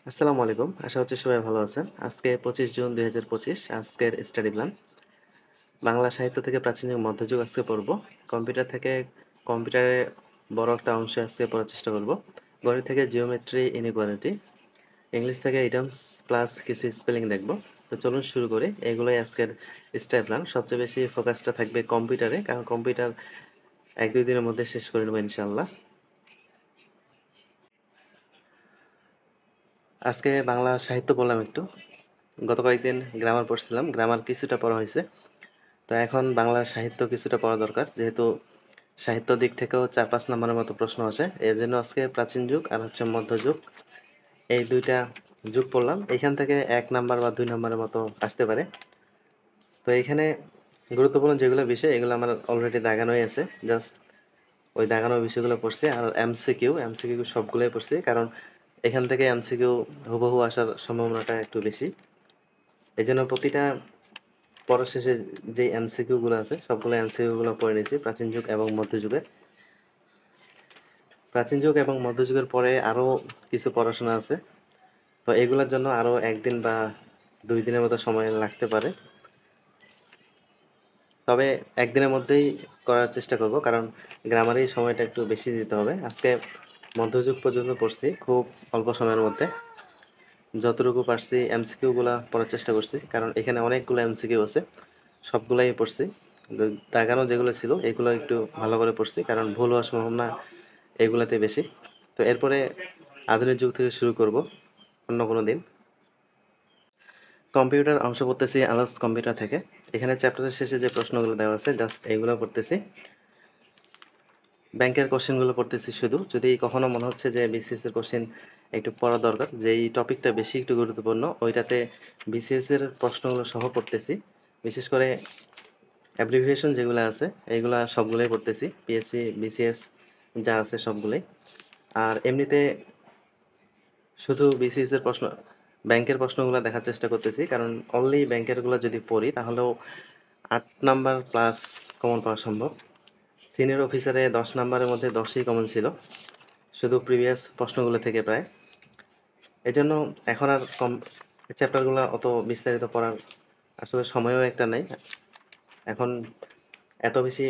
আসসালামু আলাইকুম। আশা করছি সবাই ভালো আছেন। আজকে ২৫ জুন ২০২৫ আজকের স্টাডি প্ল্যান। বাংলা সাহিত্য থেকে প্রাচীন যুগ, মধ্যযুগ আজকে পড়ব। কম্পিউটার থেকে কম্পিউটারের বড় একটা অংশ আজকে পড়ার চেষ্টা করব। গণিত থেকে জিওমেট্রি, ইনইকুয়ালিটি, ইংলিশ থেকে ইডিয়মস প্লাস কিছু স্পেলিং দেখব। তো চলুন শুরু করি। এগুলোই আজকের স্টাডি প্ল্যান। সবচেয়ে বেশি ফোকাসটা থাকবে কম্পিউটারে, কারণ কম্পিউটার ১-২ দিনের মধ্যে শেষ করে নেব ইনশাআল্লাহ। আজকে বাংলা সাহিত্য পড়লাম একটু। গত কয়েকদিন গ্রামার পড়ছিলাম। গ্রামার কিছুটা পড়া হইছে। তো এখন বাংলা সাহিত্য কিছুটা পড়া দরকার। যেহেতু সাহিত্য দিক থেকেও ৪-৫ নাম্বারের মতো প্রশ্ন আসে। এজন্য আজকে প্রাচীন যুগ আর হচ্ছে মধ্যযুগ, এই ২ টা যুগ পড়লাম। এইখান থেকে ১ নাম্বার বা ২ নাম্বারের মতো আসতে পারে। তো এইখানে গুরুত্বপূর্ণ যেগুলো বিষয় এগুলো আমার অলরেডি দাগানোই আছে। জাস্ট ওই দাগানো বিষয়গুলো পড়ছি। আর এমসিকিউ সবগুলোই পড়ছি। কারণ এখান থেকে এমসিকিউ হুবহু আসার সম্ভাবনাটা একটু বেশি। এজন্য প্রতিটা পড়ার শেষে যে এমসিকিউ গুলো আছে সবগুলো এমসিকিউ গুলো পড়ে নিয়েছি প্রাচীন যুগ এবং মধ্যযুগের। প্রাচীন যুগ এবং মধ্যযুগের পরে আরো কিছু পড়াশোনা আছে। তো এগুলোর জন্য আরো ১ দিন বা ২ দিনের মতো সময় লাগতে পারে। তবে ১ দিনের মধ্যেই করার চেষ্টা করব, কারণ গ্রামারেই সময়টা একটু বেশি দিতে হবে। আজকে মধ্যযুগ পর্যন্ত পড়ছি খুব অল্প সময়ের মধ্যে। যতটুকু পারছি এমসিকিউ গুলা পড়ার চেষ্টা করছি, কারণ এখানে অনেকগুলো এমসিকিউ আছে। সবগুলাই পড়ছি। দাগানো যেগুলো ছিল এগুলো একটু ভালো করে পড়ছি, কারণ ভুল হওয়ার সম্ভাবনা এগুলাতে বেশি। তো এরপরে আধুনিক যুগ থেকে শুরু করব অন্য কোনো দিন। কম্পিউটার অংশ পড়তেছি আলাস কম্পিউটার থেকে। এখানে চ্যাপ্টারের শেষে যে প্রশ্নগুলো দেওয়া আছে জাস্ট এগুলো পড়তেছি। ব্যাংকের কোশ্চেনগুলো পড়তেছি শুধু। যদি কখনো মনে হচ্ছে যে বিসিএস এর কোশ্চেন একটু পড়া দরকার, যেই টপিকটা বেশি একটু গুরুত্বপূর্ণ ওইটাতে বিসিএস এর প্রশ্নগুলো সহ পড়তেছি। বিশেষ করে অ্যাব্রিভিয়েশন যেগুলো আছে এইগুলা সবগুলোই পড়তেছি। পিএসসি, বিসিএস যা আছে সবগুলোই। আর এমনিতে শুধু বিসিএস এর প্রশ্ন, ব্যাংকের প্রশ্নগুলো দেখার চেষ্টা করতেছি, কারণ অনলি ব্যাংকেরগুলো যদি পড়ি তাহলেও ৮ নাম্বার প্লাস কমন পাওয়া সম্ভব। সিনিয়র অফিসারে ১০ নাম্বারের মধ্যে ১০ই কমন ছিল, শুধু প্রিভিয়াস প্রশ্নগুলো থেকে প্রায়। এজন্য এখন আর চ্যাপ্টারগুলো অত বিস্তারিত পড়ার আসলে সময়ও একটা নাই। এখন এত বেশি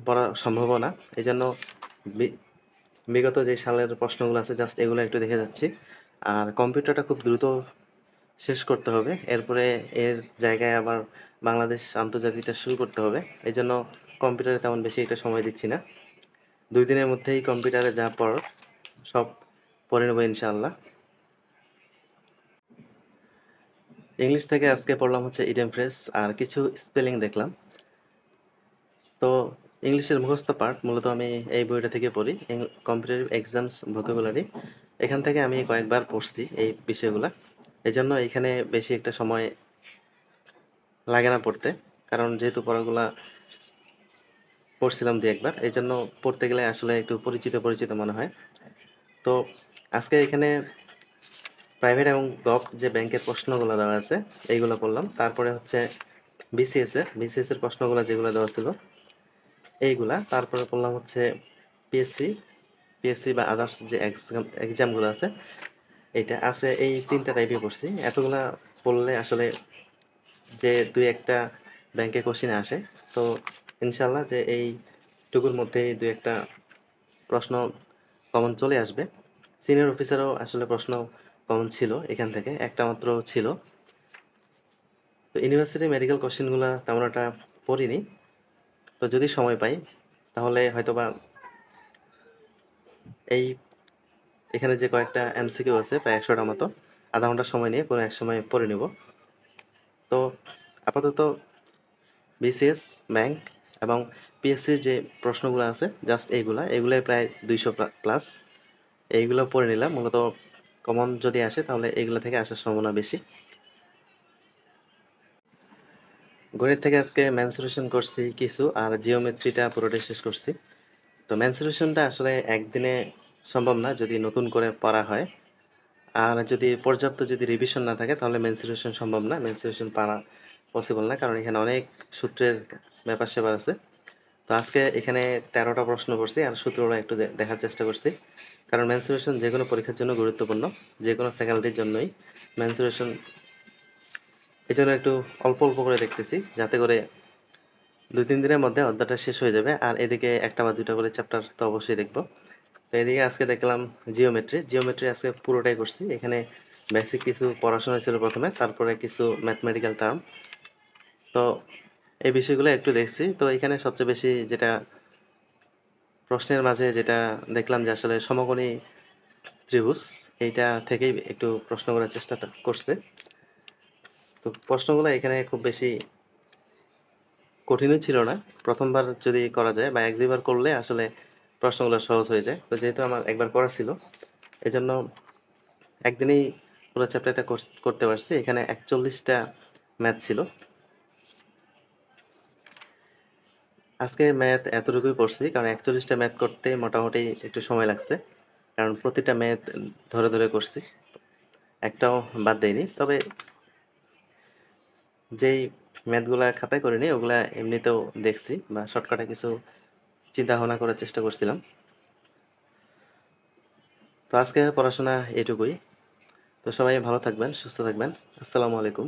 পড়া সম্ভবও না। এজন্য বি বিগত যে সালের প্রশ্নগুলো আছে জাস্ট এগুলো একটু দেখে যাচ্ছি। আর কম্পিউটারটা খুব দ্রুত শেষ করতে হবে। এরপরে এর জায়গায় আবার বাংলাদেশ আন্তর্জাতিকটা শুরু করতে হবে। এজন্য কম্পিউটারে তেমন বেশি একটা সময় দিচ্ছি না। ২ দিনের মধ্যেই কম্পিউটারে যা পড়ার সব পড়ে নেব ইনশাআল্লাহ। ইংলিশ থেকে আজকে পড়লাম হচ্ছে ইডিয়ম ফ্রেজ আর কিছু স্পেলিং দেখলাম। তো ইংলিশের মুখস্থ পার্ট মূলত আমি এই বইটা থেকে পড়ি। Competitive exams vocabulary. এখান থেকে আমি কয়েকবার পড়ছি এই বিষয়গুলা। এজন্য এখানে বেশি একটা সময় লাগে না পড়তে। কারণ যেহেতু পড়াগুলা পড়ছিলাম ২-১ বার। এজন্য পড়তে গেলে আসলে একটু পরিচিত মনে হয়। তো আজকে এখানে প্রাইভেট এবং গভ যে ব্যাংকের প্রশ্নগুলো দেওয়া আছে এইগুলো পড়লাম। তারপরে হচ্ছে বিসিএস এর প্রশ্নগুলা যেগুলো দেওয়া ছিল এইগুলা। তারপরে পড়লাম হচ্ছে পিএসসি বা আদার্স যে এক্সামগুলো আছে এইটা আছে, এই ৩ টা টাইপে পড়ছি। এতগুলা পড়লে আসলে যে ২-১ টা ব্যাংকে কোশ্চেন আসে, তো ইনশাআল্লাহ যে এইটুকুর মধ্যেই ২-১ টা প্রশ্ন কমন চলে আসবে। সিনিয়র অফিসারেও আসলে প্রশ্ন কমন ছিল এখান থেকে, একটা মাত্র ছিল। তো ইউনিভার্সিটি মেডিকেল কোশ্চেনগুলা তেমন একটা পড়িনি। তো যদি সময় পাই তাহলে হয়তোবা এই এখানে যে কয়েকটা এমসিকিউ আছে প্রায় ১০০ টার মতো, আধা ঘন্টা সময় নিয়ে কোনো এক সময় পড়ে নেব। তো আপাতত বিসিএস, ব্যাংক এবং পিএসসির যে প্রশ্নগুলো আছে জাস্ট এগুলাই প্রায় ২০০ প্লাস। এইগুলো পড়ে নিলাম। মূলত কমন যদি আসে তাহলে এগুলো থেকে আসার সম্ভাবনা বেশি। গণিত থেকে আজকে মেনসুরেশন করছি কিছু, আর জিওমেট্রিটা পুরোটাই শেষ করছি। তো মেনসুরেশনটা আসলে একদিনে সম্ভব না যদি নতুন করে পড়া হয়। আর যদি পর্যাপ্ত রিভিশন না থাকে তাহলে মেনসুরেশন সম্ভব না। মেনসুরেশন পারা পসিবল না, কারণ এখানে অনেক সূত্রের ব্যাপার-স্যাপার আছে। তো আজকে এখানে ১৩ টা প্রশ্ন করছি আর সূত্রগুলো একটু দেখার চেষ্টা করছি। কারণ মেন্সুরেশন যে কোনো পরীক্ষার জন্য গুরুত্বপূর্ণ, যে কোনো ফ্যাকাল্টির জন্যই মেন্সুরেশন। এই জন্য একটু অল্প অল্প করে দেখতেছি, যাতে করে 2-3 দিনের মধ্যে অধ্যায়টা শেষ হয়ে যাবে। আর এদিকে 1টা বা 2টা করে চ্যাপ্টার তো অবশ্যই দেখব। তো এদিকে আজকে দেখলাম জিওমেট্রি আজকে পুরোটাই করছি। এখানে বেসিক কিছু পড়াশোনা ছিল প্রথমে, তারপরে কিছু ম্যাথমেটিক্যাল টার্ম। তো এই বিষয়গুলো একটু দেখছি। তো এখানে সবচেয়ে বেশি যেটা প্রশ্নের মাঝে যেটা দেখলাম যে আসলে সমকোণী ত্রিভুজ, এইটা থেকেই একটু প্রশ্ন করার চেষ্টাটা করছে। তো প্রশ্নগুলো এখানে খুব বেশি কঠিনও ছিল না। প্রথমবার যদি করা যায় বা 1-2 বার করলে আসলে প্রশ্নগুলো সহজ হয়ে যায়। তো যেহেতু আমার একবার করা ছিল, এজন্য একদিনেই পুরো চ্যাপ্টারটা করতে পারছি। এখানে 41 টা ম্যাথ ছিল। আজকে ম্যাথ এতটুকুই পড়ছি, কারণ 41 টা ম্যাথ করতে মোটামুটি একটু সময় লাগছে। কারণ প্রতিটা ম্যাথ ধরে, ধরে করছি। একটাও বাদ দেইনি। তবে যেই ম্যাথগুলা খাতায় করিনি, ওগুলা এমনিতেও দেখছি বা শর্টকাটে কিছু চিন্তা-ভাবনা করার চেষ্টা করছিলাম। তো আজকের পড়াশোনা এটুকুই। তো সবাই ভালো থাকবেন, সুস্থ থাকবেন। আসসালামু আলাইকুম।